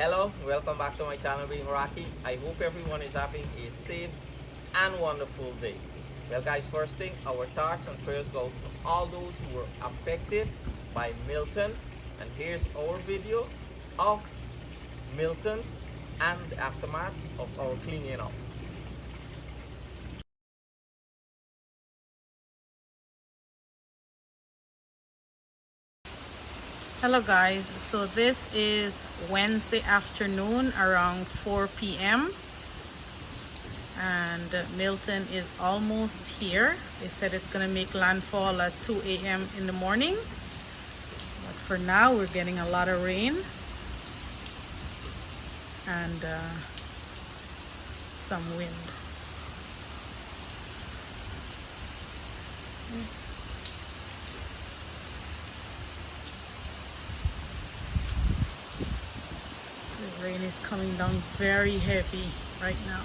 Hello, welcome back to my channel being Rocky. I hope everyone is having a safe and wonderful day. Well guys, first thing, our thoughts and prayers go to all those who were affected by Milton. And here's our video of Milton and the aftermath of our cleaning up. Hello guys, so this is Wednesday afternoon around 4 p.m. and Milton is almost here. They said it's gonna make landfall at 2 a.m. in the morning, but for now we're getting a lot of rain and some wind. The rain is coming down very heavy right now.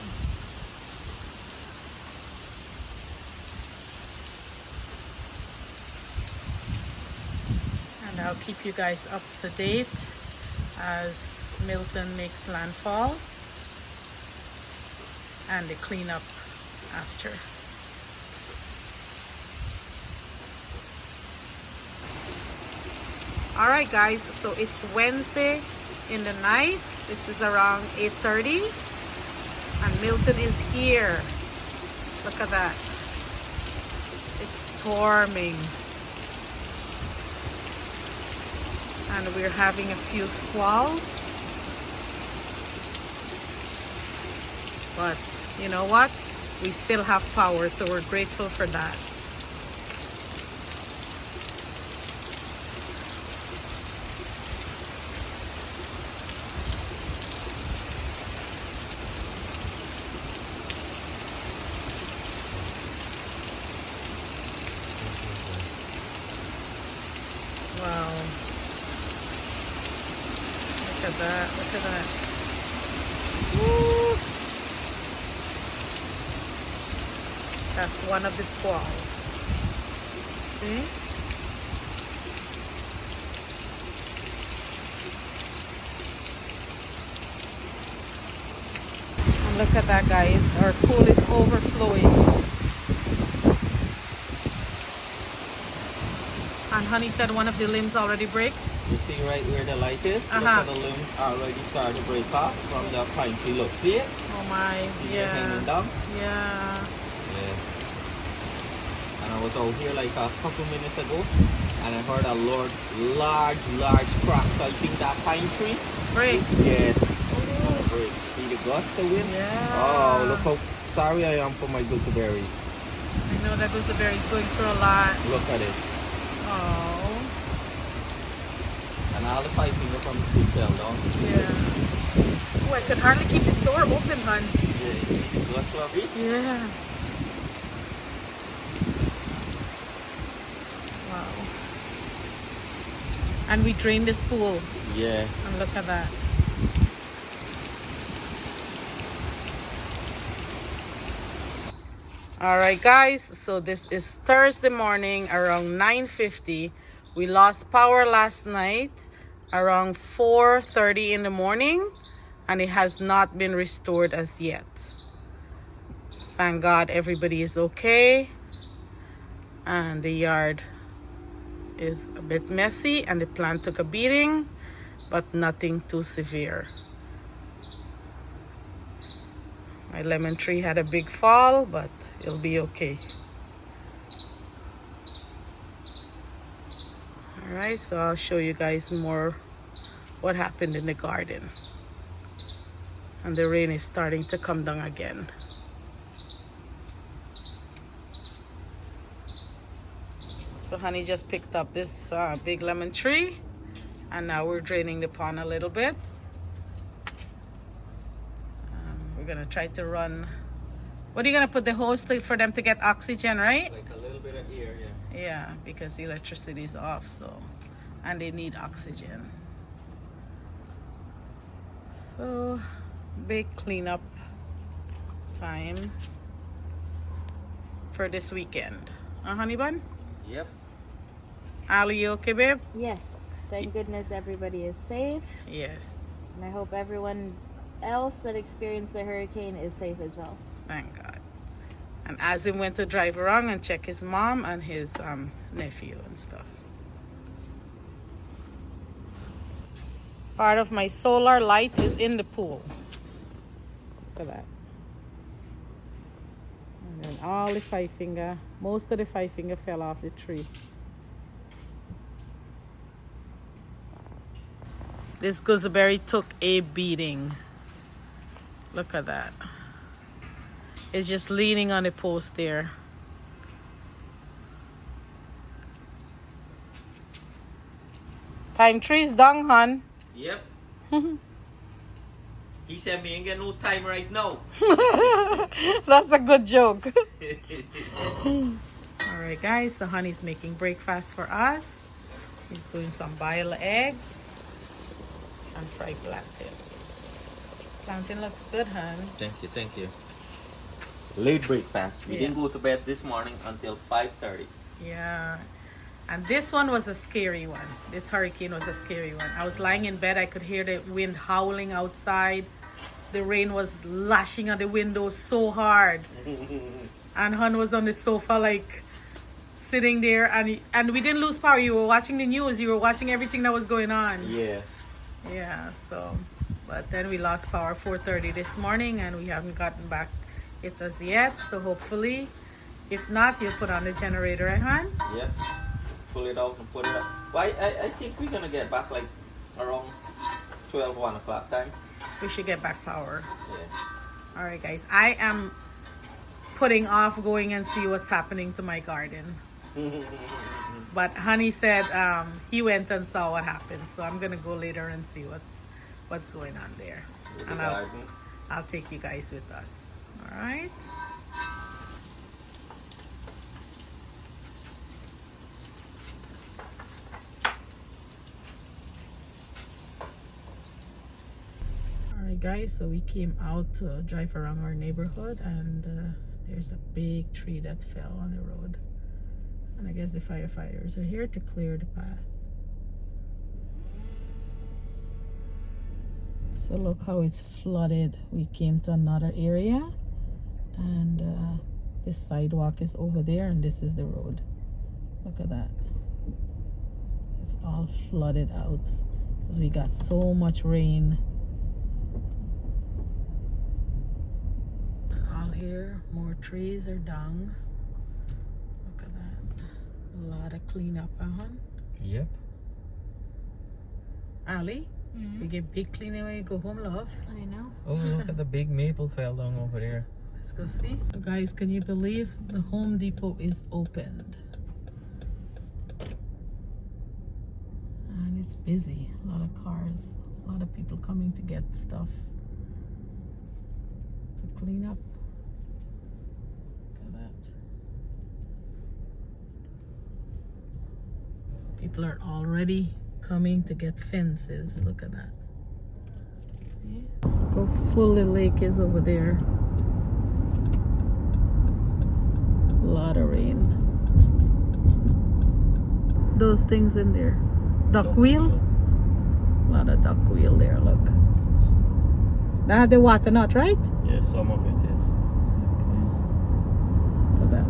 And I'll keep you guys up to date as Milton makes landfall and the cleanup after. Alright guys, so it's Wednesday in the night. This is around 8:30 and Milton is here. Look at that. It's storming. And we're having a few squalls. But you know what? We still have power, so we're grateful for that. Wow. Look at that. Look at that. Woo. That's one of the squalls. See? And look at that, guys. Our pool is overflowing. And Honey said one of the limbs already break. You see right where the light is? Look at the limb already starting to break off from the pine tree. Look, see it? Oh my, See it hanging yeah. down? Yeah. Yeah. And I was out here like a couple minutes ago and I heard a large crack. So I think that pine tree Break. yeah, gonna break. See the gust, the wind? Yeah. Oh, look how sorry I am for my gooseberry. I know that gooseberry is going through a lot. Look at it. Oh. And all the piping from the tree fell down. Yeah. Oh, I could hardly keep this door open, hon. Yeah, you see the gust of it? Yeah. Wow. And we drained this pool. Yeah. And look at that. Alright guys, so this is Thursday morning around 9:50. We lost power last night around 4:30 in the morning and it has not been restored as yet. Thank God everybody is okay and the yard is a bit messy and the plant took a beating, but nothing too severe. My lemon tree had a big fall, but it'll be okay. Alright, so I'll show you guys more what happened in the garden. And the rain is starting to come down again. So Honey just picked up this big lemon tree and now we're draining the pond a little bit. We're gonna try to run. What are you gonna put the hose to, for them to get oxygen, right? Like a little bit of air, yeah. Yeah, because electricity is off, so and they need oxygen. So big cleanup time for this weekend. Honey bun? Yep. Ali, you okay, babe? Yes, thank goodness everybody is safe. Yes. And I hope everyone else that experienced the hurricane is safe as well. Thank God. And Azim went to drive around and check his mom and his nephew and stuff. Part of my solar light is in the pool. Look at that. And then all the 5-finger, most of the 5-finger fell off the tree. This gooseberry took a beating. Look at that. It's just leaning on the post there. Time trees down, hon. Yep. He said me ain't get no time right now. That's a good joke. Alright guys, so honey's making breakfast for us. He's doing some boiled eggs and fried plantain. Plantain looks good, hon. Thank you, thank you. Late breakfast. We Yeah. didn't go to bed this morning until 5:30. Yeah. And this one was a scary one. This hurricane was a scary one. I was lying in bed. I could hear the wind howling outside. The rain was lashing at the window so hard. And Hun was on the sofa like sitting there. And we didn't lose power. You were watching the news. You were watching everything that was going on. Yeah. Yeah, so. But then we lost power 4:30 this morning. And we haven't gotten back it as yet. So hopefully, if not, you'll put on the generator, eh, Hun? Yep. Pull it out and put it up. Well, I think we're gonna get back like around 12, 1 o'clock time. We should get back power. Yeah. All right, guys. I am putting off going and see what's happening to my garden. But Honey said he went and saw what happened. So I'm going to go later and see what's going on there. With And the garden. I'll take you guys with us. All right? Alright guys, so we came out to drive around our neighborhood and there's a big tree that fell on the road. And I guess the firefighters are here to clear the path. So look how it's flooded. We came to another area and this sidewalk is over there and this is the road. Look at that. It's all flooded out because we got so much rain. All here, more trees are down. Look at that. A lot of cleanup, hon? Yep. Ali, we get big cleaning when you go home, love. I know. Oh, look at the big maple fell down over there. Let's go see. So guys, can you believe the Home Depot is opened? And it's busy. A lot of cars. A lot of people coming to get stuff to clean up. Look at that. People are already coming to get fences. Look at that. Look how full the lake is over there. A lot of rain. Those things in there. Duckweed? A lot of duckweed there, look. That had the water not, right? Yeah, some of it is. Okay. Look at that.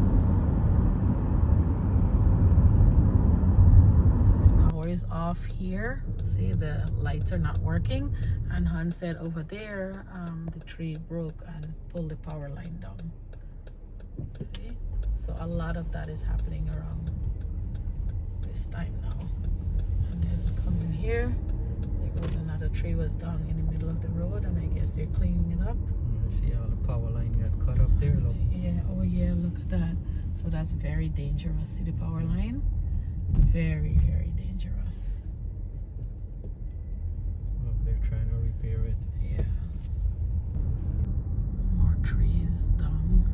So the power is off here. See, the lights are not working. And Han said over there, the tree broke and pulled the power line down. See? So a lot of that is happening around this time now. And then coming here, there goes another tree was down in the middle of the road, and I guess they're cleaning it up. See how the power line got cut up there, look. Yeah, oh yeah, look at that. So that's very dangerous. See the power line? Very, very dangerous. Look, they're trying to repair it. Yeah. More trees down.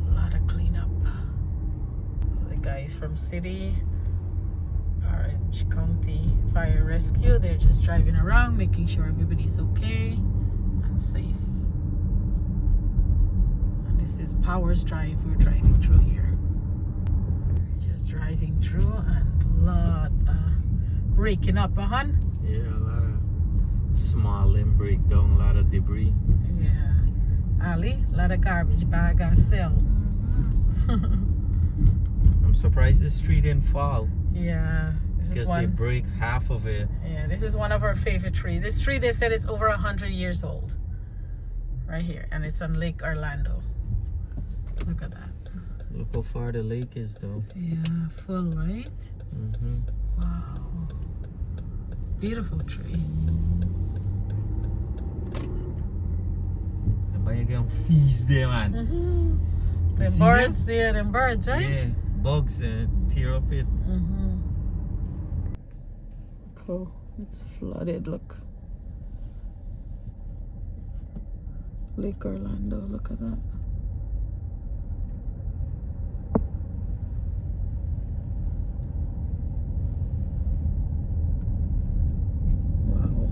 A lot of cleanup. The guys from City Orange County Fire Rescue, they're just driving around making sure everybody's okay and safe. And this is Powers Drive we're driving through here. Just driving through and a lot of raking up, hon? Yeah, a lot of small limb breakdown, a lot of debris. Yeah. Ali, a lot of garbage bag I sell. I'm surprised this tree didn't fall. Yeah. This is Because they one. break half of it. Yeah, this is one of our favorite trees. This tree, they said it's over 100 years old. Right here. And it's on Lake Orlando. Look at that. Look how far the lake is, though. Yeah, full, right? Wow. Beautiful tree. But you can feast there, man. The see birds, yeah, them birds, right? Yeah, bugs tear up it. Cool. It's flooded, look. Lake Orlando, look at that. Wow.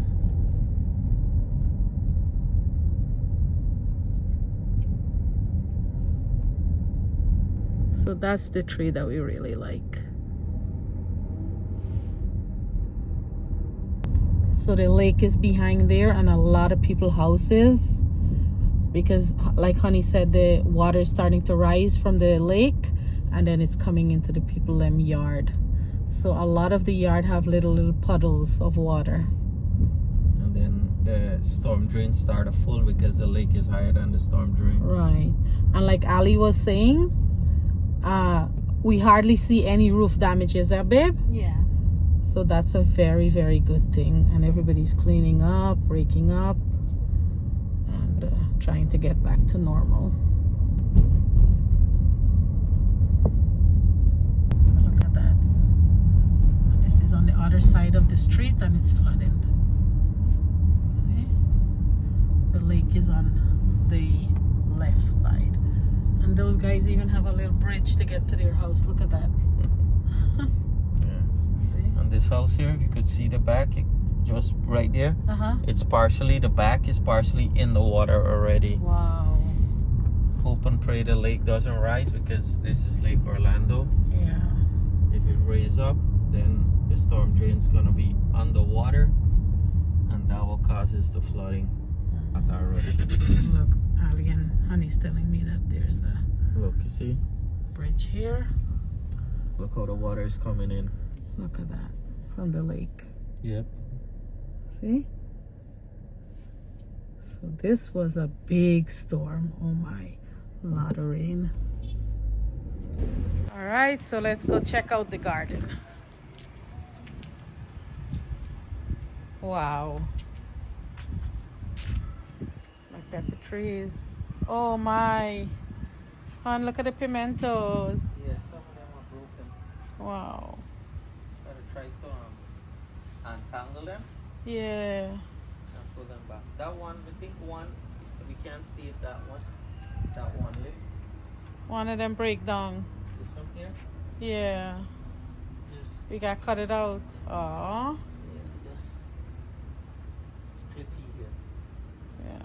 So that's the tree that we really like. So the lake is behind there and a lot of people houses because like Honey said, the water is starting to rise from the lake and then it's coming into the people them yard. So a lot of the yard have little puddles of water. And then the storm drain started full because the lake is higher than the storm drain. Right. And like Ali was saying, we hardly see any roof damages, babe? Yeah. So that's a very, very good thing. And everybody's cleaning up, raking up, and trying to get back to normal. So look at that. And this is on the other side of the street and it's flooded. See? The lake is on the left side. And those guys even have a little bridge to get to their house. Look at that. This house here, if you could see the back, just right there, it's partially, the back is partially in the water already. Wow. Hope and pray the lake doesn't rise because this is Lake Orlando. Yeah. If it raises up, then the storm drain's gonna be underwater and that will causes the flooding at our road. Look, Ali and Honey's telling me that there's a Look, you see? bridge here. Look how the water is coming in. Look at that. From the lake. Yep. See? So this was a big storm. Oh my. A lot of rain. All right, so let's go check out the garden. Wow. My pepper trees. Oh my. And look at the pimentos. Yeah, some of them are broken. Wow. Gotta try to untangle them Yeah. and put them back. That one, we think one, we can't see it, that one. That one lip. One of them break down. This one here. Yeah. Just, We got cut it out. Aw. yeah, just clippy here. Yeah.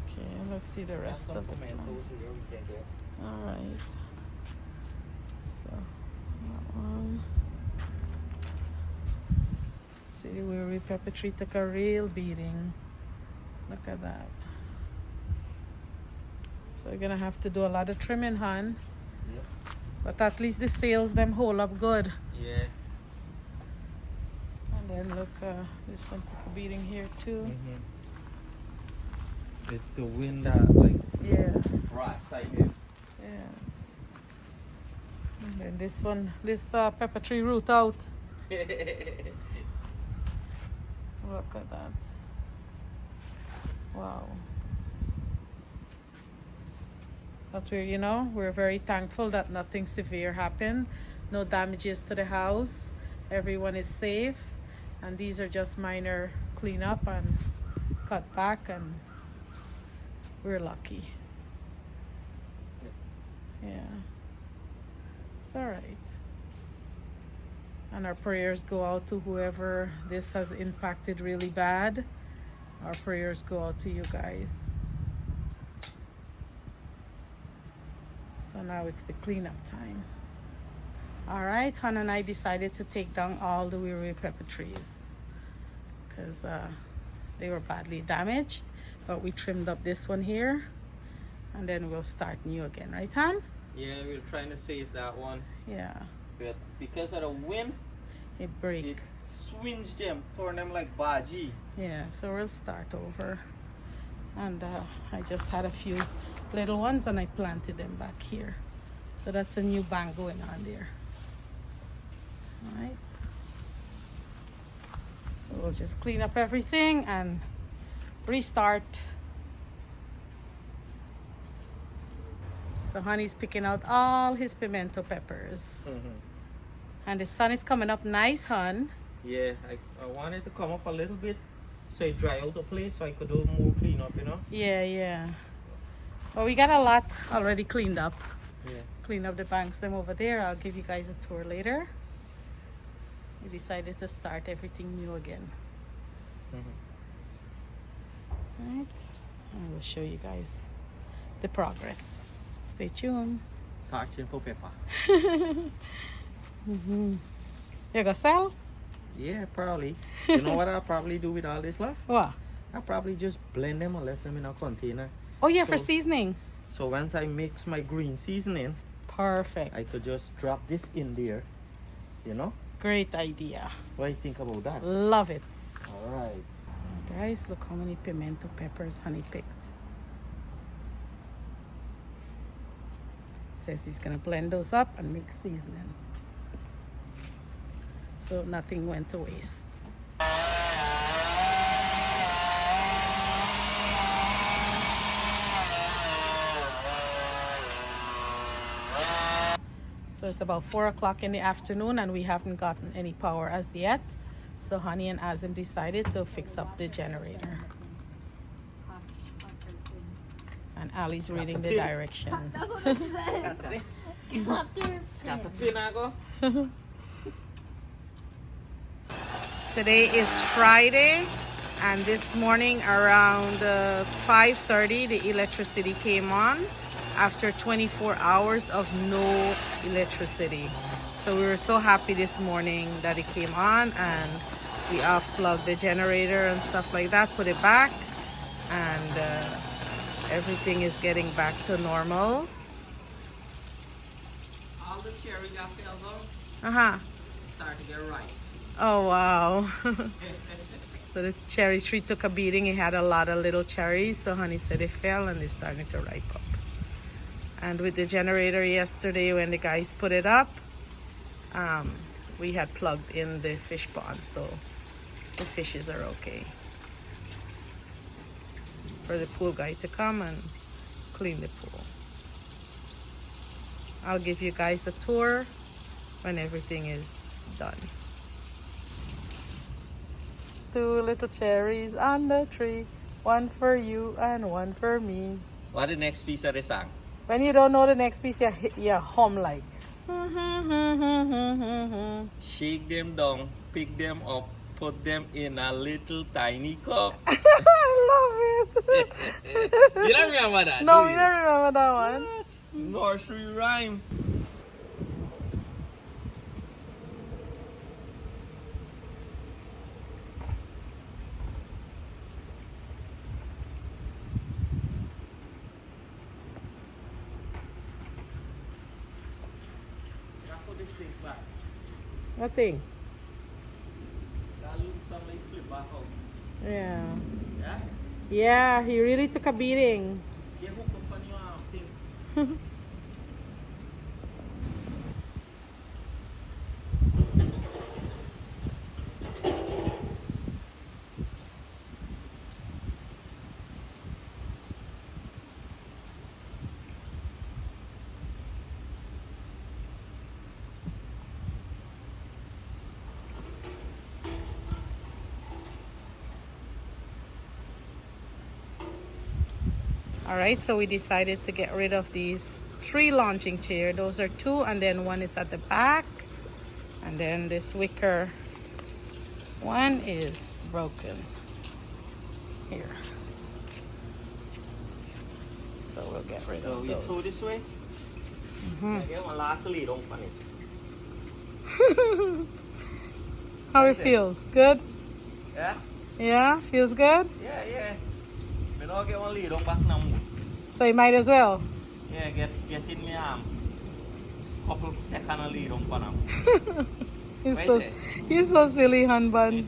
Okay, let's see the rest Some of the tomatoes plants. here we can get. All right. So that one. See where we pepper tree took a real beating. Look at that. So we're gonna have to do a lot of trimming, hon. Yep. But at least the sails them hold up good. Yeah. And then look, this one took a beating here too. It's the wind that like Yeah. rats like it. Yeah. And then this one, this pepper tree root out. Look at that. Wow. But we're very thankful that nothing severe happened. No damages to the house. Everyone is safe. And these are just minor cleanup and cut back, and we're lucky. Yeah. It's all right. And our prayers go out to whoever this has impacted really bad. Our prayers go out to you guys. So now it's the cleanup time. All right, Hannah and I decided to take down all the wiry pepper trees because they were badly damaged, but we trimmed up this one here and then we'll start new again, right, Han? Yeah, we're trying to save that one. Yeah. But because of the wind, It break. it swinged them, torn them like baji. Yeah, so we'll start over. And I just had a few little ones and I planted them back here. So that's a new bank going on there. All right. So we'll just clean up everything and restart. So Honey's picking out all his pimento peppers. And the sun is coming up nice, Hun. Yeah, I wanted to come up a little bit so it dry out the place so I could do more clean up, you know? Yeah, yeah. Well, we got a lot already cleaned up. Yeah. Clean up the banks, them over there. I'll give you guys a tour later. We decided to start everything new again. Right, and we'll show you guys the progress. Stay tuned. Searching for pepper. You gonna sell? Yeah, probably. You know what I'll probably do with all this left? What? I'll probably just blend them and left them in a container. Oh yeah, for So- seasoning. So once I mix my green seasoning, Perfect. I could just drop this in there, you know? Great idea. What do you think about that? Love it. All right. Guys, look how many pimento peppers Honey picked. Says he's gonna blend those up and make seasoning. So nothing went to waste. So it's about 4 o'clock in the afternoon and we haven't gotten any power as yet. So Honey and Azim decided to fix up the generator. And Ali's reading the directions. That's what it said. After Got the pin, I go? Today is Friday and this morning around 5:30 the electricity came on after 24 hours of no electricity. So we were so happy this morning that it came on and we off-plugged the generator and stuff like that, put it back, and everything is getting back to normal. All the cherry that fell down Uh-huh. start to get ripe. Oh, wow. So the cherry tree took a beating. It had a lot of little cherries. So Honey said it fell and it's starting to ripe up. And with the generator yesterday when the guys put it up, we had plugged in the fish pond. So the fishes are okay. For the pool guy to come and clean the pool. I'll give you guys a tour when everything is done. 2 little cherries on the tree, one for you and one for me. What the next piece of the song? When you don't know the next piece, you hum like. Shake them down, pick them up, put them in a little tiny cup. I love it. You don't remember that? No, do we you? don't remember that one. Nursery rhyme. Put this thing back. Nothing. That looks something flip back out. Yeah. Yeah? Yeah, he really took a beating. Yeah, hook up on your thing. All right, so we decided to get rid of these 3 launching chairs. Those are 2 and then one is at the back. And then this wicker one is broken here. So we'll get rid So of we throw those. this way. I get one last lead on it. How it That's it. feels? Good? Yeah? Yeah? Feels good? Yeah, yeah. Me now get one lead on back now. So you might as well. Yeah, get in me arm. Couple second of lead on now. You're What is so, it? you're so silly, hun bun.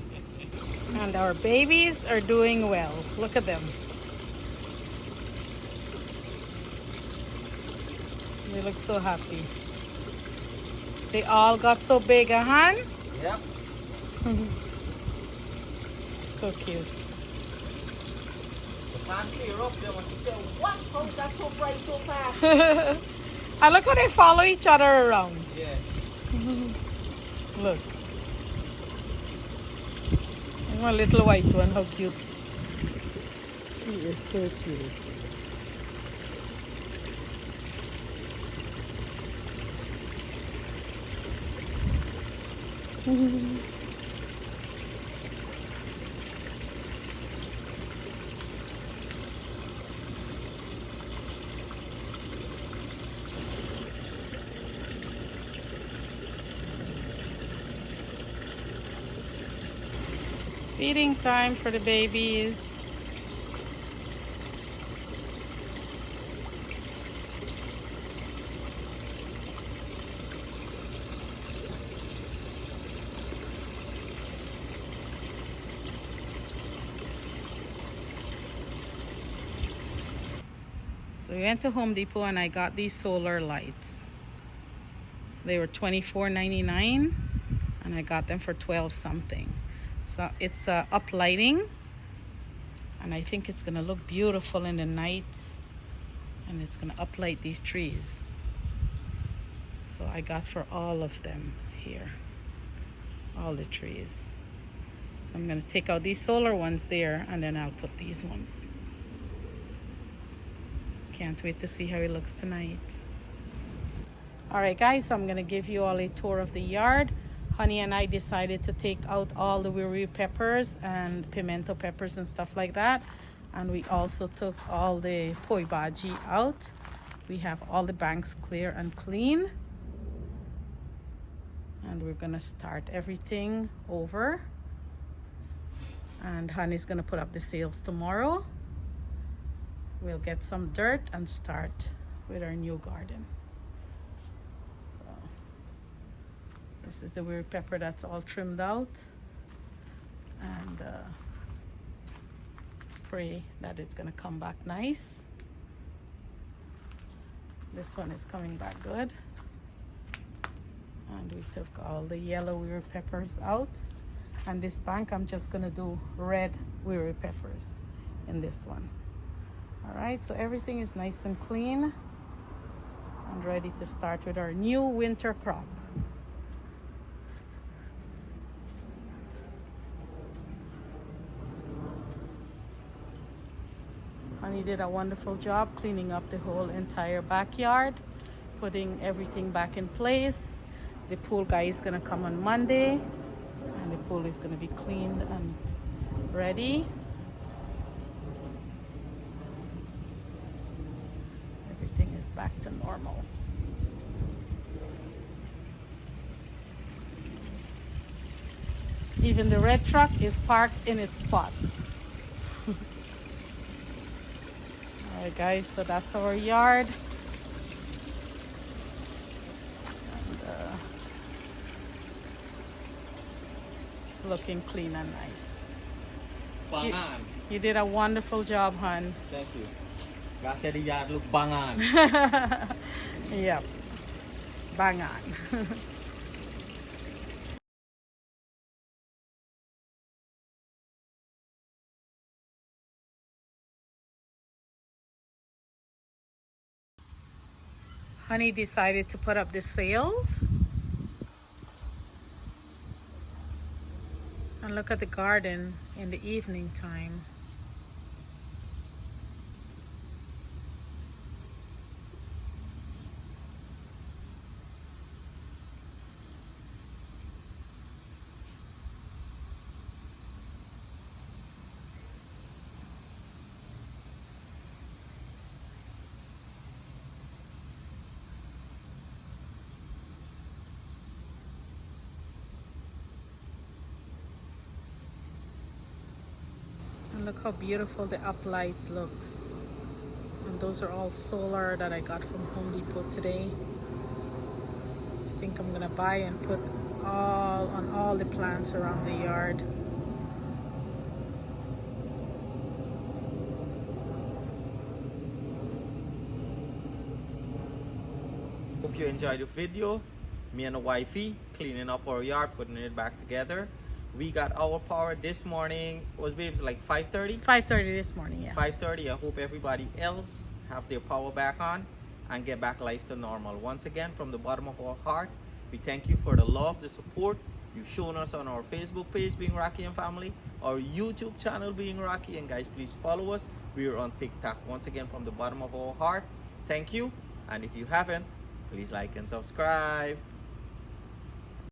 And our babies are doing well. Look at them. They look so happy. They all got so big, huh? Yep. So cute. You can't clear up there when she said, what? How is that so bright so fast? And look how they follow each other around. Yeah. Look. And one little white one, how cute. He is so cute. It's feeding time for the babies. So we went to Home Depot and I got these solar lights. They were $24.99 and I got them for 12 something. So it's up lighting and I think it's gonna look beautiful in the night and it's gonna uplight these trees. So I got for all of them here, all the trees. So I'm gonna take out these solar ones there and then I'll put these ones. Can't wait to see how it looks tonight. All right, guys, so I'm gonna give you all a tour of the yard. Honey and I decided to take out all the wiri peppers and pimento peppers and stuff like that. And we also took all the poi bhaji out. We have all the banks clear and clean. And we're gonna start everything over. And Honey's gonna put up the sails tomorrow. We'll get some dirt and start with our new garden. So, this is the weird pepper that's all trimmed out. And pray that it's gonna come back nice. This one is coming back good. And we took all the yellow weird peppers out. And this bank, I'm just gonna do red weird peppers in this one. All right, so everything is nice and clean and ready to start with our new winter crop. Honey did a wonderful job cleaning up the whole entire backyard, putting everything back in place. The pool guy is gonna come on Monday and the pool is gonna be cleaned and ready. Everything is back to normal. Even the red truck is parked in its spot. All right, guys, so that's our yard. And, it's looking clean and nice. Bang on. You did a wonderful job, hon. Thank you. God said the yard look bang on. Yep. Bang on. Honey decided to put up the sails. And look at the garden in the evening time. Look how beautiful the uplight looks. And those are all solar that I got from Home Depot today. I think I'm gonna buy and put on all the plants around the yard. Hope you enjoyed the video. Me and the wifey cleaning up our yard, putting it back together. We got our power this morning. Was babes like 5:30? 5:30 this morning, yeah. 5:30. I hope everybody else have their power back on and get back life to normal. Once again, from the bottom of our heart, we thank you for the love, the support you've shown us on our Facebook page, Being Rocky and Family, our YouTube channel, Being Rocky, and guys, please follow us. We are on TikTok. Once again, from the bottom of our heart, thank you. And if you haven't, please like and subscribe.